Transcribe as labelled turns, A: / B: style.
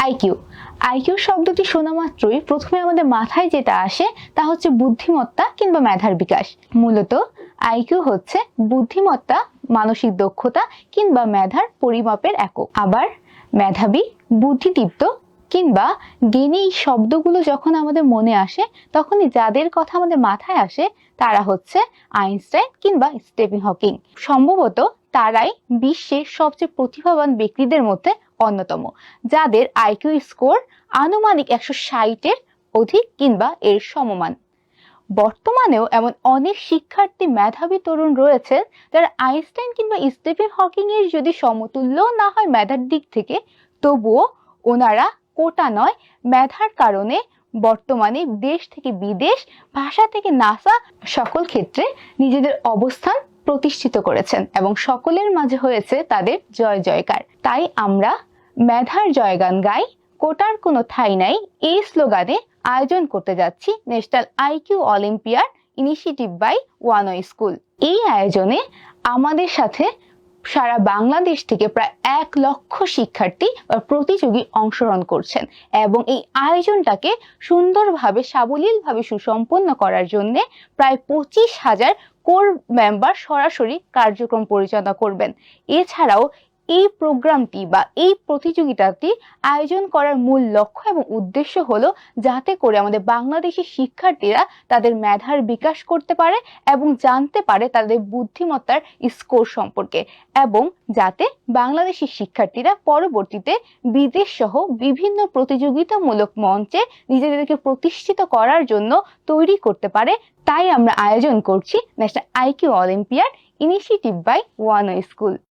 A: IQ IQ শব্দটি শোনা মাত্রই প্রথমে আমাদের মাথায় যেটা আসে তা হচ্ছে বুদ্ধিমত্তা কিংবা মেধার বিকাশ। মূলত আইকিউ হচ্ছে বুদ্ধিমত্তা, মানসিক দক্ষতা কিংবা মেধার পরিমাপের একক। আবার মেধাবী, বুদ্ধিদীপ্ত কিংবা জ্ঞানী এই শব্দগুলো যখন আমাদের মনে আসে তখনই যাদের কথা আমাদের মাথায় আসে তারা হচ্ছে আইনস্টাইন কিংবা স্টিফেন হকিং। সম্ভবত তারাই বিশ্বের সবচেয়ে প্রতিভাবান ব্যক্তিদের মধ্যে অন্যতম, যাদের আইকিউ স্কোর আনুমানিক 160-এর অধিক কিংবা এর সমমান। বর্তমানেও এমন অনেক শিক্ষার্থী মেধাবী তরুণ রয়েছেন যারা আইনস্টাইন কিংবা স্টিফেন হকিং এর যদি সমতুল্য না হয় মেধার দিক থেকে, তবুও ওনারা কোটা নয় মেধার কারণে বর্তমানে দেশ থেকে বিদেশ, ভাষা থেকে নাসা সকল ক্ষেত্রে নিজেদের অবস্থান প্রতিষ্ঠিত করেছেন এবং সকলের মাঝে হয়েছে তাদের জয় জয়কার। তাই আমরা মেধার জয়গান গাই, কোটার কোনো ঠাঁই নাই এই স্লোগানে আয়োজন করতে যাচ্ছি national IQ olympiad initiative by Wano school. এই আয়োজনে আমাদের সাথে সারা বাংলাদেশ থেকে প্রায় 1 লক্ষ শিক্ষার্থী বা প্রতিযোগী অংশগ্রহণ করছেন এবং এই আয়োজনটাকে সুন্দরভাবে সাবলীলভাবে সুসম্পন্ন করার জন্য প্রায় 25,000 কোর মেম্বার সরাসরি কার্যক্রম পরিচালনা করবেন। এছাড়াও এই প্রোগ্রামটি বা এই প্রতিযোগিতাটি আয়োজন করার মূল লক্ষ্য এবং উদ্দেশ্য হলো যাতে করে আমাদের বাংলাদেশি শিক্ষার্থীরা তাদের মেধার বিকাশ করতে পারে এবং জানতে পারে তাদের বুদ্ধিমত্তার স্কোর সম্পর্কে, এবং যাতে বাংলাদেশি শিক্ষার্থীরা পরবর্তীতে বিদেশ সহ বিভিন্ন প্রতিযোগিতামূলক মঞ্চে নিজেদেরকে প্রতিষ্ঠিত করার জন্য তৈরি করতে পারে। তাই আমরা আয়োজন করছি national IQ olympiad initiative by Wano school.